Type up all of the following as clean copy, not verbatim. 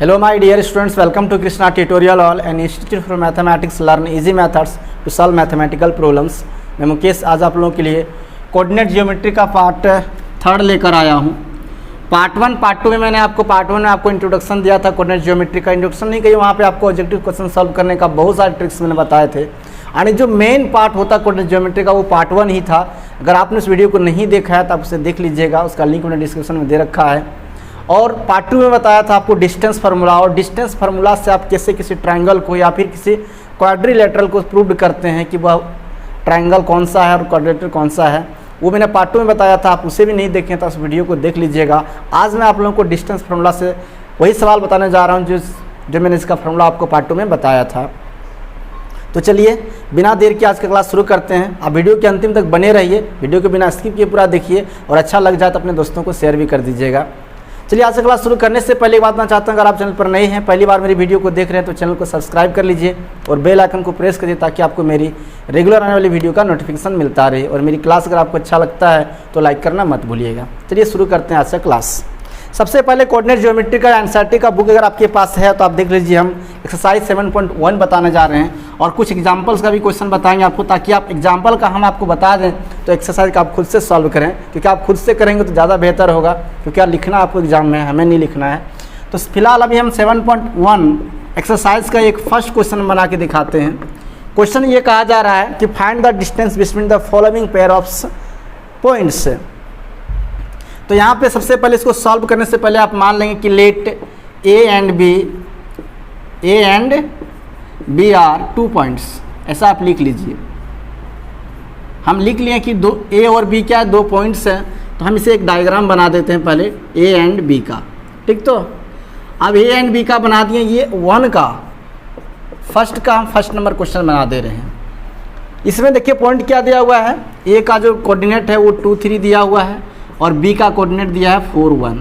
Hello my dear students, welcome to Krishna Tutorial Hall, an institute for mathematics. Learn easy methods to solve mathematical problems. मैं मुकेश आज आप लोगों के लिए coordinate geometry का part 3 लेकर आया हूँ। पार्ट 1 पार्ट 2 में मैंने आपको पार्ट 1 में आपको इंट्रोडक्शन दिया था, कोऑर्डिनेट ज्योमेट्री का इंट्रोडक्शन नहीं किया, वहाँ पे आपको ऑब्जेक्टिव क्वेश्चन सॉल्व करने का बहुत सारे ट्रिक्स मैंने बताए थे। यानी जो मेन पार्ट होता है कोऑर्डिनेट ज्योमेट्री का वो पार्ट 1 ही था। अगर आपने उस वीडियो को नहीं देखा है तो आप उसे देख लीजिएगा, उसका लिंक मैंने डिस्क्रिप्शन में दे रखा है। और पार्ट 2 में बताया था आपको डिस्टेंस फार्मूला, और डिस्टेंस फार्मूला से आप कैसे किसी ट्रायंगल को या फिर किसी क्वाड्रिलेटरल को प्रूव करते हैं कि वह ट्रायंगल कौन सा है और क्वाड्रिलेटरल कौन सा है, वो मैंने पार्ट 2 में बताया था। आप उसे भी नहीं देखें तो उस वीडियो को देख लीजिएगा। आज मैं आप लोगों को डिस्टेंस फार्मूला से वही सवाल बताने जा रहा हूँ जो मैंने इसका फार्मूला आपको पार्ट 2 में बताया था। तो चलिए बिना देर के आज का क्लास शुरू करते हैं। आप वीडियो के अंतिम तक बने रहिए, वीडियो को बिना स्किप किए पूरा देखिए, और अच्छा लग जाए तो अपने दोस्तों को शेयर भी कर दीजिएगा। चलिए आज का क्लास शुरू करने से पहले एक बात मैं चाहता हूँ, अगर आप चैनल पर नए हैं, पहली बार मेरी वीडियो को देख रहे हैं तो चैनल को सब्सक्राइब कर लीजिए और बेल आइकन को प्रेस करिए ताकि आपको मेरी रेगुलर आने वाली वीडियो का नोटिफिकेशन मिलता रहे। और मेरी क्लास अगर आपको अच्छा लगता है तो लाइक करना मत भूलिएगा। चलिए शुरू करते हैं आज का क्लास। सबसे पहले कोऑर्डिनेट ज्योमेट्री का एनसीईआरटी का बुक अगर आपके पास है तो आप देख लीजिए। हम एक्सरसाइज 7.1 बताने जा रहे हैं और कुछ एग्जांपल्स का भी क्वेश्चन बताएंगे आपको, ताकि आप एग्जांपल का हम आपको बता दें तो एक्सरसाइज का आप खुद से सॉल्व करें, क्योंकि आप खुद से करेंगे तो ज़्यादा बेहतर होगा, क्योंकि यार लिखना आपको एग्जाम में, हमें नहीं लिखना है। तो फिलहाल अभी हम 7.1 एक्सरसाइज का एक फर्स्ट क्वेश्चन बना के दिखाते हैं। क्वेश्चन ये कहा जा रहा है कि find the distance between the following pair of points. तो यहाँ पे सबसे पहले इसको सॉल्व करने से पहले आप मान लेंगे कि let A and B are 2 points, ऐसा आप लिख लीजिए। हम लिख लिए कि दो ए और बी क्या है, 2 पॉइंट्स हैं। तो हम इसे एक डायग्राम बना देते हैं पहले ए एंड बी का, ठीक। तो अब ए एंड बी का बना दिए, ये 1 का फर्स्ट नंबर क्वेश्चन बना दे रहे हैं। इसमें देखिए पॉइंट क्या दिया हुआ है, ए का जो कोऑर्डिनेट है वो 2 3 दिया हुआ है और बी का कोऑर्डिनेट दिया है 4 1।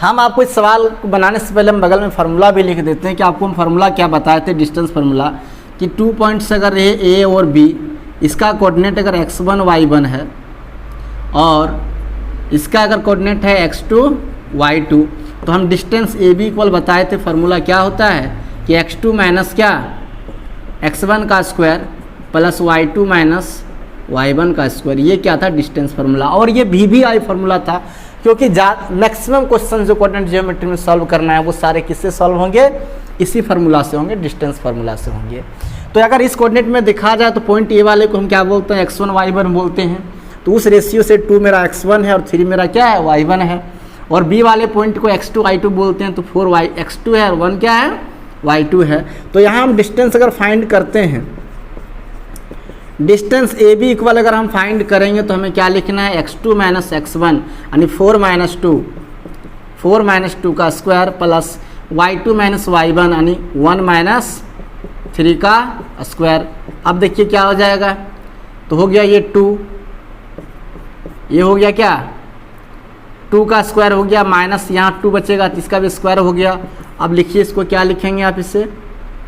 हम आपको इस सवाल को बनाने से पहले हम बगल में फार्मूला भी लिख देते हैं कि आपको हम फार्मूला क्या बताए थे डिस्टेंस फार्मूला, कि 2 पॉइंट्स अगर रहे ए और बी, इसका कोऑर्डिनेट अगर x1 y1 है और इसका अगर कोऑर्डिनेट है x2 y2, तो हम डिस्टेंस ए बी इक्वल बताए थे। फार्मूला क्या होता है कि x2 माइनस क्या x1 का square plus y2 minus y1 का स्क्वायर, ये क्या था डिस्टेंस फार्मूला। और ये VBI फार्मूला था, क्योंकि मैक्सिमम क्वेश्चन जो कोऑर्डिनेट ज्योमेट्री में सॉल्व करना है वो सारे किससे सॉल्व होंगे, इसी फार्मूला से होंगे, डिस्टेंस फार्मूला से होंगे। तो अगर इस कोऑर्डिनेट में देखा जाए तो पॉइंट ए वाले को हम क्या बोलते हैं, x1 y1 बोलते हैं। तो उस रेशियो से 2 मेरा x1 है और 3 मेरा क्या है, y1 है। और बी वाले पॉइंट को x2 y2 बोलते हैं, तो 4 x2 है और 1 क्या है, y2 है। तो यहाँ हम डिस्टेंस अगर फाइंड करते हैं, डिस्टेंस ए बी इक्वल अगर हम फाइंड करेंगे तो हमें क्या लिखना है, x2 माइनस x1 यानी 4 माइनस 2 का square plus y2 minus y1 यानी 1 माइनस 3 का स्क्वायर। अब देखिए क्या हो जाएगा, तो हो गया ये 2, ये हो गया क्या 2 का स्क्वायर हो गया, माइनस यहाँ 2 बचेगा तो इसका भी स्क्वायर हो गया। अब लिखिए इसको क्या लिखेंगे आप इसे,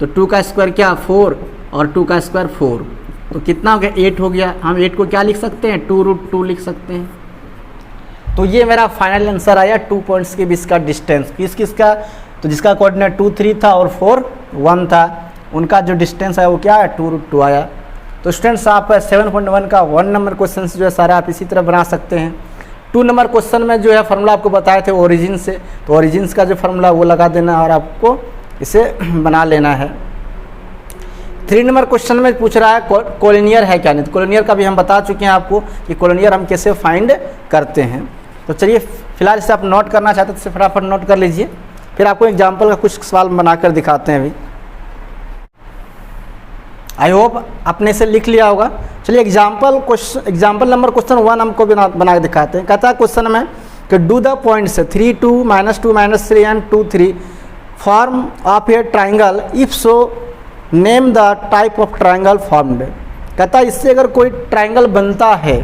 तो 2 का स्क्वायर क्या 4 और 2 का स्क्वायर 4, तो कितना हो गया 8 हो गया। हम 8 को क्या लिख सकते हैं, 2√2 लिख सकते हैं। तो ये मेरा फाइनल आंसर आया 2 पॉइंट्स के बीच का डिस्टेंस। किसका, तो जिसका कोऑर्डिनेट 2 3 था और 4 1 था, उनका जो डिस्टेंस है वो क्या है 2√2 आया। तो स्टूडेंट्स आप 7.1 का 1 नंबर क्वेश्चन जो है सारा आप इसी तरह बना सकते हैं। 2 नंबर क्वेश्चन में जो है फार्मूला आपको बताए थे ओरिजिन से, तो ओरिजिन का जो फार्मूला वो लगा देना और आपको इसे बना लेना है। 3 नंबर क्वेश्चन में पूछ रहा है कोलिनियर है क्या नहीं, तो कोलिनियर का भी हम बता चुके हैं आपको कि कोलिनियर हम कैसे फाइंड करते हैं। तो चलिए फिलहाल इसे आप नोट करना चाहते हैं तो फटाफट नोट कर लीजिए, फिर आपको एग्जाम्पल का कुछ सवाल बनाकर दिखाते हैं। अभी आई होप आपने इसे लिख लिया होगा। चलिए एग्जाम्पल नंबर क्वेश्चन 1 हमको बना के दिखाते हैं। कहता है क्वेश्चन में कि do the points 3 2 -2 -3 and 2 3 form of A triangle, if so name the type of triangle formed. कहता है इससे अगर कोई ट्राइंगल बनता है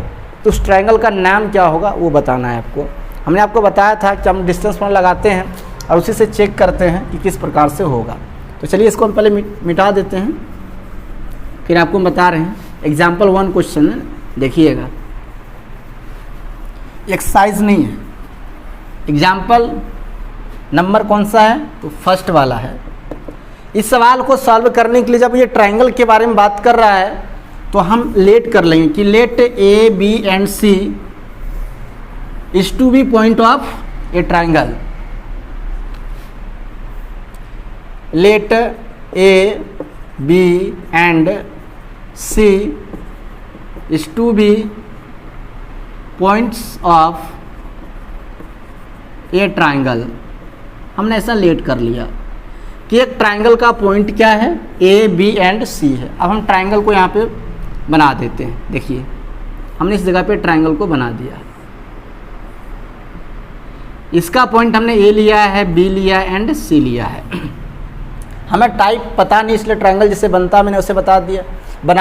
तो उस ट्राइंगल का नाम क्या होगा वो बताना है आपको। हमने आपको बताया था कि हम डिस्टेंस पॉइंट लगाते हैं और उसी से चेक करते हैं कि किस प्रकार से होगा। तो चलिए इसको हम पहले मिटा देते हैं, फिर आपको हम बता रहे हैं। एग्जाम्पल 1 क्वेश्चन देखिएगा, एक्सरसाइज नहीं है, एग्जाम्पल नंबर कौन सा है? तो फर्स्ट वाला है। इस सवाल को सॉल्व करने के लिए जब ये ट्रायंगल के बारे में बात कर रहा है तो हम लेट कर लेंगे कि let A B and C is to be point of a triangle. Let A B and C is to be points of a triangle. हमने ऐसा लेट कर लिया कि एक ट्रायंगल का पॉइंट क्या है? ए बी एंड सी है। अब हम ट्रायंगल को यहाँ पे बना देते हैं। देखिए हमने इस जगह पे ट्रायंगल को बना दिया। इसका पॉइंट हमने ए लिया है, बी लिया है एंड सी लिया है। हमें टाइप पता नहीं इसलिए ट्रायंगल जिससे बनता मैंने उसे बना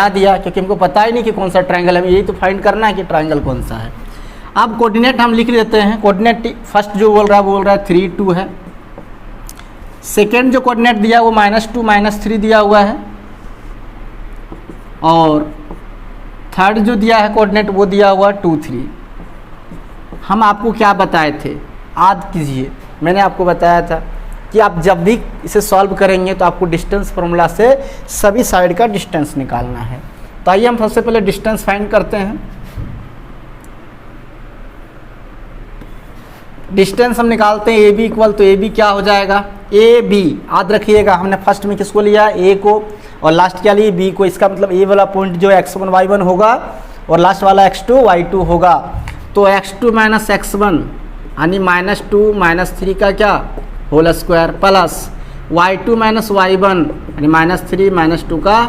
दिया क्योंकि हमको पता ही नहीं कि कौन सा ट्रायंगल है। यही तो फाइंड करना है कि ट्रायंगल कौन सा है। अब कोऑर्डिनेट हम लिख देते हैं। कोऑर्डिनेट फर्स्ट जो बोल रहा है वो बोल रहा है 3 2 है। सेकेंड जो कोऑर्डिनेट दिया वो -2 -3 दिया हुआ है। और थर्ड जो दिया है कोऑर्डिनेट वो दिया हुआ 2 3। हम आपको क्या बताए थे? याद कीजिए, मैंने आपको बताया था कि आप जब भी इसे सॉल्व करेंगे तो आपको डिस्टेंस फार्मूला से सभी साइड का डिस्टेंस निकालना है। तो आइए हम सबसे पहले डिस्टेंस फाइंड करते हैं। डिस्टेंस हम निकालते हैं ए बी इक्वल, तो ए बी क्या हो जाएगा? ए बी याद रखिएगा, हमने फर्स्ट में किसको लिया? ए को, और लास्ट क्या लिए? बी को। इसका मतलब ए वाला पॉइंट जो x1 y1 होगा और लास्ट वाला x2 y2 होगा। तो x2 - x1 यानी -2 -3 का क्या whole square plus y2 - y1 यानी -3 -2 का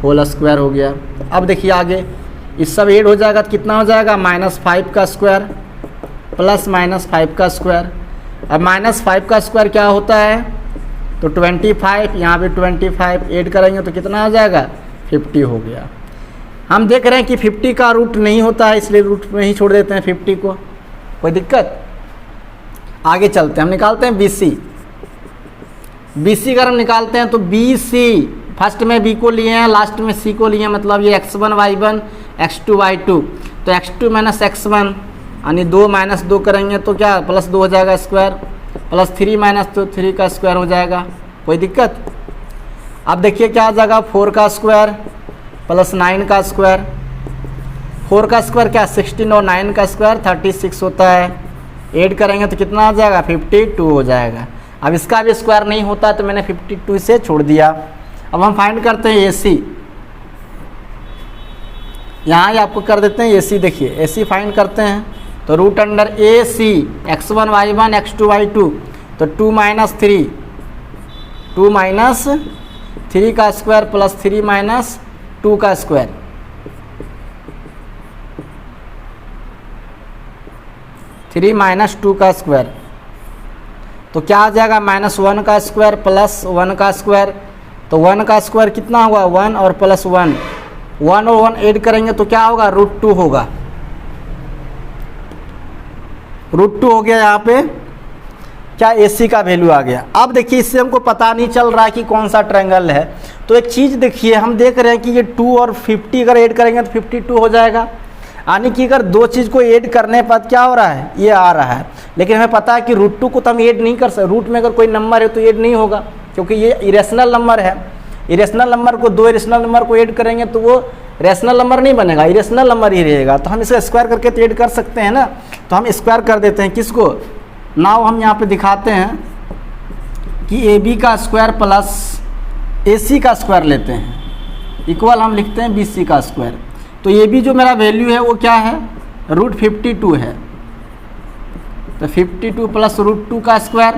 होल स्क्वायर हो गया। अब देखिए आगे इस सब ऐड हो जाएगा तो कितना हो जाएगा? -5 का स्क्वायर प्लस -5 का स्क्वायर। अब -5 का स्क्वायर क्या होता है? तो 25, यहाँ पे 25 ऐड करेंगे तो कितना हो जाएगा? 50 हो गया। हम देख रहे हैं कि 50 का रूट नहीं होता है इसलिए रूट में ही छोड़ देते हैं 50 को, कोई दिक्कत? आगे चलते हैं, हम निकालते हैं BC। BC अगर हम निकालते हैं तो BC फर्स्ट में B को लिए हैं, लास्ट में C को लिए हैं, मतलब ये x1 y1 x2 y2। तो x2 - x1 यानी 2 - 2 करेंगे तो क्या +2 हो जाएगा स्क्वायर, प्लस 3 - 3 का स्क्वायर हो जाएगा, कोई दिक्कत? अब देखिए क्या आ जाएगा? 4 का स्क्वायर प्लस 9 का स्क्वायर। 4 का स्क्वायर क्या 16 और 9 का स्क्वायर 36 होता है। ऐड करेंगे तो कितना आ जाएगा? 52 हो जाएगा। अब इसका भी स्क्वायर नहीं होता तो मैंने 52 से छोड़ दिया। अब हम फाइंड करते हैं AC। यहाँ ही आपको कर देते हैं AC। देखिए AC फाइंड करते हैं तो root under AC x1 y1 x2 y2 तो 2 - 3 2 - 3 का स्क्वायर प्लस 3 - 2 का स्क्वायर। -2 का स्क्वायर तो क्या आ जाएगा? -1 का स्क्वायर प्लस 1 का स्क्वायर। तो 1 का स्क्वायर कितना होगा? 1 और प्लस 1 1 और 1 ऐड करेंगे तो क्या होगा? √2 होगा। √2 हो गया। यहाँ पे क्या AC का वैल्यू आ गया। अब देखिए इससे हमको पता नहीं चल रहा है कि कौन सा ट्रायंगल है। तो एक चीज़ देखिए, हम देख रहे हैं कि ये 2 और 50 अगर ऐड करेंगे तो 52 हो जाएगा। यानी कि अगर दो चीज़ को ऐड करने पर क्या हो रहा है? ये आ रहा है। लेकिन हमें पता है कि √2 को तो हम ऐड नहीं कर सकते। रूट में अगर कोई नंबर है तो ऐड नहीं होगा क्योंकि ये इरेशनल नंबर है। इरेशनल नंबर को दो इरेशनल नंबर को ऐड करेंगे तो वो रेशनल नंबर नहीं बनेगा, इरेशनल नंबर ही रहेगा। तो हम इसका स्क्वायर करके तो ऐड कर सकते हैं ना। तो हम स्क्वायर कर देते हैं किसको? नाउ हम यहाँ पे दिखाते हैं कि AB का स्क्वायर प्लस AC का स्क्वायर लेते हैं इक्वल हम लिखते हैं BC का स्क्वायर। तो AB जो मेरा वैल्यू है वो क्या है? √52 है। तो 52 प्लस √2 का स्क्वायर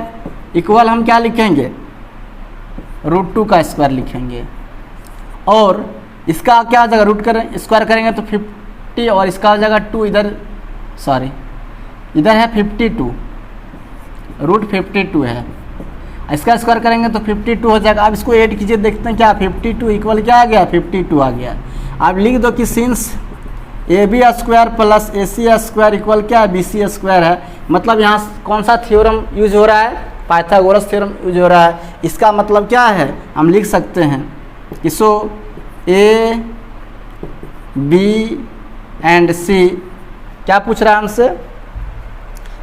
इक्वल हम क्या लिखेंगे? √2 का स्क्वायर लिखेंगे। और इसका क्या आ जाएगा? रूट करें स्क्वायर करेंगे तो 50 और इसका आ जाएगा 2। इधर है 52, √52 है। इसका स्क्वायर करेंगे तो 52 हो जाएगा। अब इसको ऐड कीजिए, देखते हैं क्या 52 इक्वल क्या आ गया? 52 आ गया। अब लिख दो कि since AB square plus AC square equal क्या है? BC स्क्वायर है। मतलब यहाँ कौन सा थ्योरम यूज हो रहा है? पाइथागोरस थ्योरम यूज हो रहा है। इसका मतलब क्या है? हम लिख सकते हैं कि सो A, B एंड C क्या पूछ रहा है हमसे?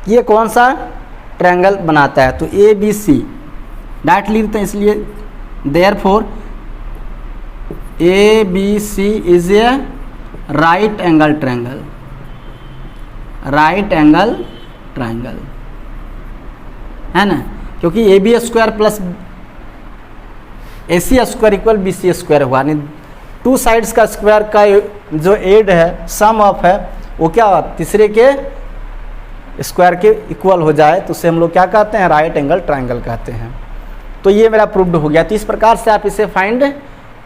ये कौन सा ट्रायंगल बनाता है। तो ए बी सी डायरेक्ट लिखते हैं, इसलिए therefore A B C is a right angle triangle, right angle triangle है ना, क्योंकि A B square plus A C square equal B C square हुआ, यानी टू साइड्स का स्क्वायर का जो एड है, सम ऑफ है, वो क्या हुआ, तीसरे के स्क्वायर के इक्वल हो जाए तो उसे हम लोग क्या कहते हैं, राइट एंगल ट्रायंगल कहते हैं। तो ये मेरा प्रूव्ड हो गया। तो इस प्रकार से आप इसे फाइंड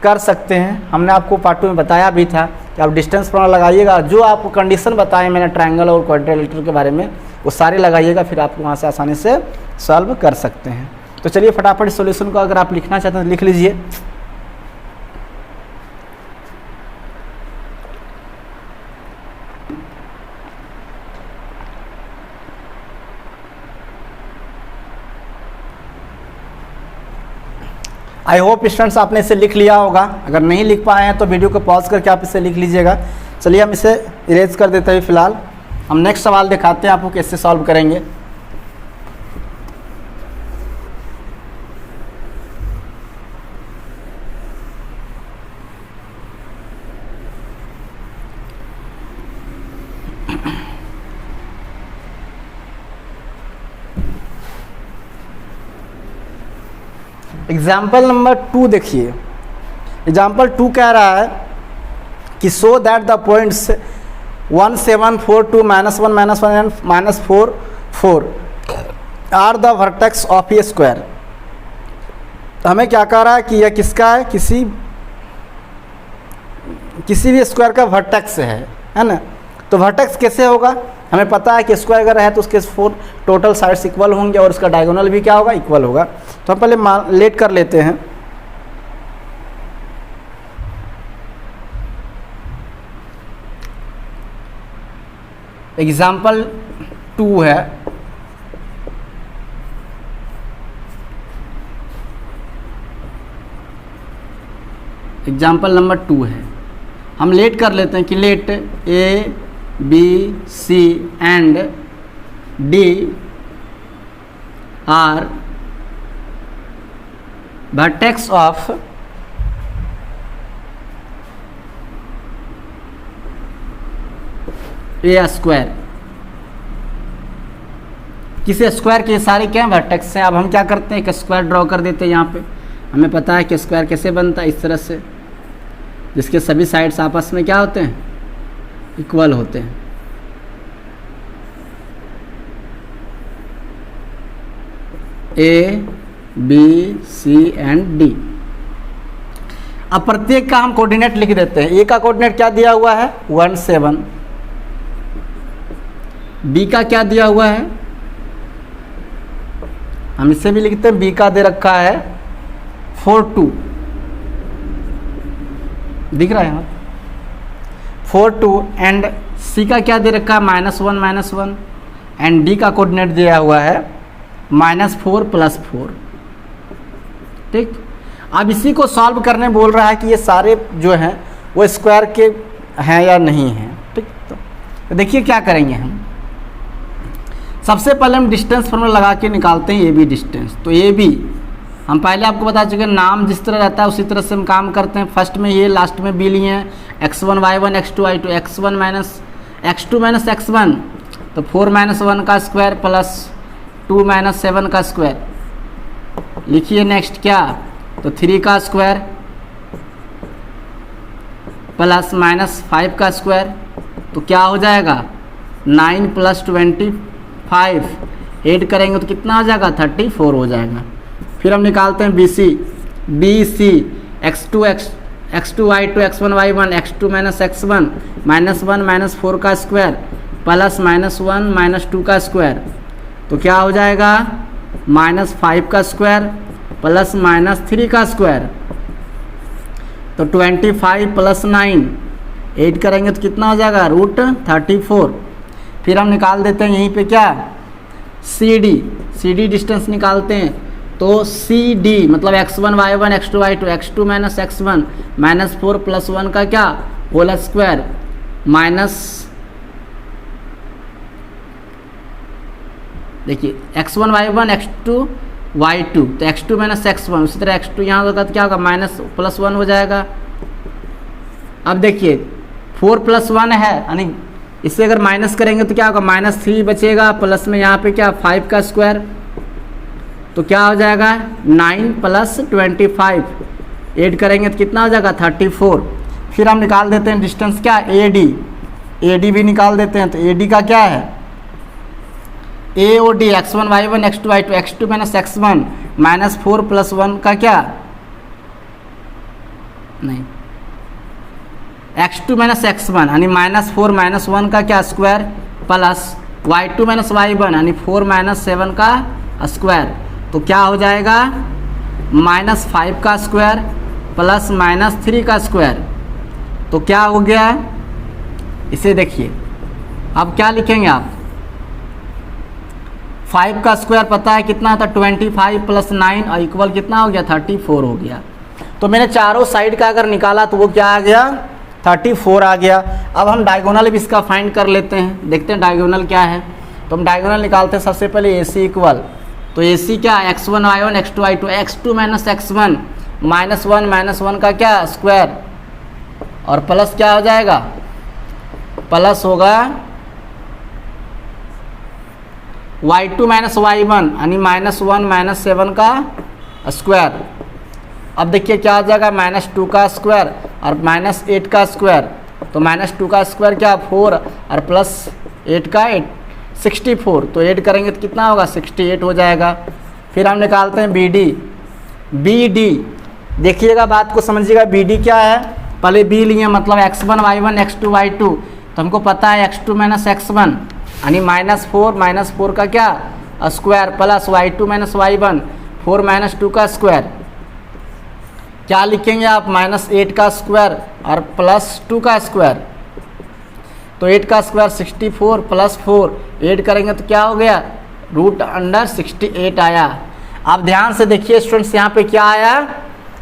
कर सकते हैं। हमने आपको पार्ट 2 में बताया भी था कि आप डिस्टेंस फॉर्मूला लगाइएगा, जो आपको कंडीशन बताए मैंने ट्रायंगल और क्वाड्रिलेटरल के बारे में, वो सारे लगाइएगा, फिर आप वहाँ से आसानी से सॉल्व कर सकते हैं। तो चलिए फटाफट सॉल्यूशन को अगर आप लिखना चाहते हैं तो लिख लीजिए। आई होप स्टूडेंट्स आपने इसे लिख लिया होगा। अगर नहीं लिख पाए हैं तो वीडियो को पॉज करके आप इसे लिख लीजिएगा। चलिए हम इसे इरेज कर देते हैं। फिलहाल हम नेक्स्ट सवाल दिखाते हैं आपको कैसे सॉल्व करेंगे। एग्जाम्पल नंबर 2 देखिए। एग्जाम्पल 2 कह रहा है कि so that the points 1 7 4 2 -1 -1 and -4 4 are the vertex of a square. तो हमें क्या कह रहा है कि यह किसका है, किसी भी स्क्वायर का वर्टेक्स है ना। तो वर्टेक्स कैसे होगा, हमें पता है कि स्क्वायर अगर है तो उसके 4 टोटल साइड्स इक्वल होंगे और उसका डायगोनल भी क्या होगा, इक्वल होगा। तो हम पहले लेट कर लेते हैं। एग्जाम्पल 2 है, एग्जाम्पल नंबर 2 है। हम लेट कर लेते हैं कि let A B C and D are vertex of a square. किसी स्क्वायर के सारे क्या वर्टेक्स हैं। अब हम क्या करते हैं, एक स्क्वायर ड्रॉ कर देते हैं। यहाँ पे हमें पता है कि स्क्वायर कैसे बनता है, इस तरह से, जिसके सभी साइड्स आपस में क्या होते हैं, इक्वल होते हैं। A B C and D. अब प्रत्येक का हम कोऑर्डिनेट लिख देते हैं। ए का कोऑर्डिनेट क्या दिया हुआ है, 1 7। बी का क्या दिया हुआ है, हम इसे भी लिखते हैं, बी का दे रखा है 4 2। दिख रहा है यहाँ 4 2। एंड सी का क्या दे रखा है, -1 -1। एंड डी का कोऑर्डिनेट दिया हुआ है -4 +4। ठीक। अब इसी को सॉल्व करने बोल रहा है कि ये सारे जो हैं वो स्क्वायर के हैं या नहीं हैं। ठीक। तो देखिए क्या करेंगे हम। सबसे पहले हम डिस्टेंस फॉर्मूला लगा के निकालते हैं ए बी डिस्टेंस। तो ए बी हम पहले आपको बता चुके हैं, नाम जिस तरह रहता है उसी तरह से हम काम करते हैं। फर्स्ट में ये, लास्ट में बी लिए हैं। x1 y1 x2 y2 x1 x2 x1 तो 4 -1 का स्क्वायर प्लस 2 -7 का स्क्वायर। लिखिए नेक्स्ट क्या, तो 3 का स्क्वायर प्लस -5 का स्क्वायर। तो क्या हो जाएगा, 9 + 25 ऐड करेंगे तो कितना हो जाएगा, 34 हो जाएगा। फिर हम निकालते हैं B C x2 y2 x1 y1 x2 x1 -1 -4 का स्क्वायर प्लस -1 -2 का स्क्वायर। तो क्या हो जाएगा, -5 का स्क्वायर प्लस -3 का स्क्वायर। तो 25 + 9 ऐड करेंगे तो कितना हो जाएगा, √34। फिर हम निकाल देते हैं यहीं पे क्या, सी डी डिस्टेंस निकालते हैं। तो सी डी मतलब x1 y1 x2 y2 x2 x1 -4 + 1 का क्या, होल स्क्वायर देखिए x1 y1 x2 y2, तो x2 माइनस x1, उसी तरह x2 यहाँ होगा तो क्या होगा माइनस प्लस 1 हो जाएगा। अब देखिए 4 + 1 है, यानी इससे अगर माइनस करेंगे तो क्या होगा -3 बचेगा, प्लस में यहाँ पे क्या 5 का स्क्वायर, तो क्या हो जाएगा 9 + 25, ऐड करेंगे तो कितना हो जाएगा 34। फिर हम निकाल देते हैं डिस्टेंस क्या AD भी निकाल देते हैं। तो AD का क्या है AOD x1 y1 x2 y2, x2 minus x1 -4 + 1 का क्या नहीं x2 माइनस x1 यानी -4 - 1 का क्या square, plus y2 minus y1 यानी 4 - 7 का स्क्वायर, तो क्या हो जाएगा -5 का स्क्वायर प्लस -3 का स्क्वायर, तो क्या हो गया। इसे देखिए अब क्या लिखेंगे आप, 5 का स्क्वायर पता है कितना होता है 25 + 9 और इक्वल कितना हो गया 34 हो गया। तो मैंने चारों साइड का अगर निकाला तो वो क्या आ गया 34 आ गया। अब हम डायगोनल भी इसका फाइंड कर लेते हैं, देखते हैं डायगोनल क्या है। तो हम डायगोनल निकालते हैं सबसे पहले AC इक्वल, तो AC क्या x1 y1 x2 y2, x2 minus x1 -1 - 1 का क्या स्क्वायर, और प्लस क्या हो जाएगा प्लस होगा y2 माइनस y1 यानी -1 - 7 का स्क्वायर। अब देखिए क्या हो जाएगा -2 का स्क्वायर और -8 का स्क्वायर, तो -2 का स्क्वायर क्या 4 और प्लस 8 का 8 64, तो ऐड करेंगे तो कितना होगा 68 हो जाएगा। फिर हम निकालते हैं BD देखिएगा बात को समझिएगा, BD क्या है, पहले B लिए मतलब x1 y1 x2 y2, तो हमको पता है x2 माइनस x1 यानी -4 का क्या square plus y2 minus y1 4 - 2 का स्क्वायर, क्या लिखेंगे आप -8 का स्क्वायर और प्लस 2 का स्क्वायर, तो 8 का स्क्वायर 64 प्लस 4 ऐड करेंगे तो क्या हो गया √68 आया। आप ध्यान से देखिए स्टूडेंट्स, यहाँ पे क्या आया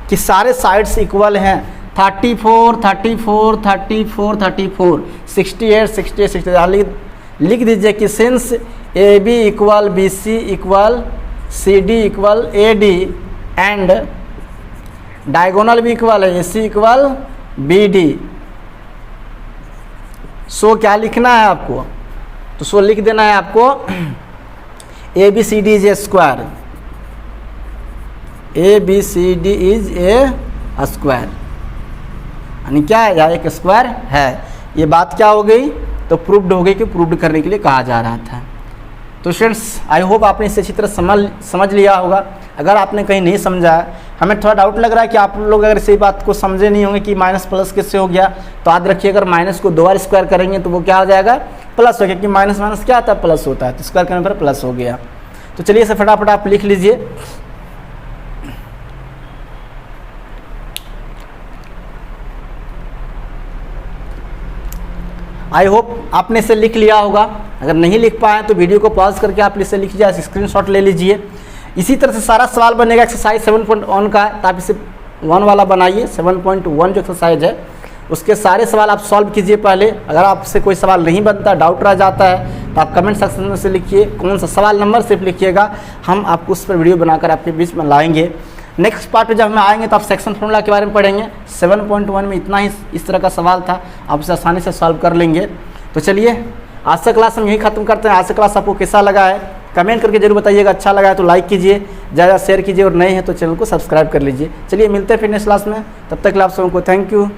कि सारे साइड्स इक्वल हैं, 34 34 34 34 68 68 68, लिख दीजिए कि since AB = BC = CD = AD and diagonal भी इक्वल है AC = BD, सो क्या लिखना है आपको, तो सो लिख देना है आपको ABCD is a square, ABCD is a square, यानी क्या है या एक स्क्वायर है। ये बात क्या हो गई, तो प्रूव्ड हो गई कि प्रूव्ड करने के लिए कहा जा रहा था। तो स्टूडेंट्स आई होप आपने इसे अच्छी तरह समझ लिया होगा। अगर आपने कहीं नहीं समझा, हमें थोड़ा डाउट लग रहा है कि आप लोग अगर इसी बात को समझे नहीं होंगे कि माइनस प्लस किससे हो गया, तो याद रखिए अगर माइनस को 2 बार स्क्वायर करेंगे तो वो क्या हो जाएगा प्लस हो गया, क्योंकि माइनस माइनस क्या आता है प्लस होता है, तो स्क्वायर करने पर प्लस हो गया। तो चलिए इसे फटाफट आप लिख लीजिए। आई होप आपने इसे लिख लिया होगा। अगर नहीं लिख पाए तो वीडियो को पॉज करके आप इसे लिख लीजिए, स्क्रीनशॉट ले लीजिए। इसी तरह से सारा सवाल बनेगा एक्सरसाइज 7.1 का, तो आप इसे 1 वाला बनाइए। 7.1 जो एक्सरसाइज है उसके सारे सवाल आप सॉल्व कीजिए पहले। अगर आपसे कोई सवाल नहीं बनता, डाउट रह जाता है, तो आप कमेंट सेक्शन में से लिखिए कौन सा सवाल नंबर सिर्फ लिखिएगा, हम आपको उस पर वीडियो बनाकर आपके बीच में लाएंगे। नेक्स्ट पार्ट में जब हम आएंगे तो आप सेक्शन फॉर्मूला के बारे में पढ़ेंगे। 7.1 में इतना ही इस तरह का सवाल था, आप उसे आसानी से सॉल्व कर लेंगे। तो चलिए आज का क्लास हम यही खत्म करते हैं। आज का क्लास आपको कैसा लगा है कमेंट करके जरूर बताइएगा। अच्छा लगा है तो लाइक कीजिए, ज़्यादा शेयर कीजिए, और नए हैं तो चैनल को सब्सक्राइब कर लीजिए। चलिए मिलते हैं फिर नेक्स्ट क्लास में, तब तक आप सबको थैंक यू।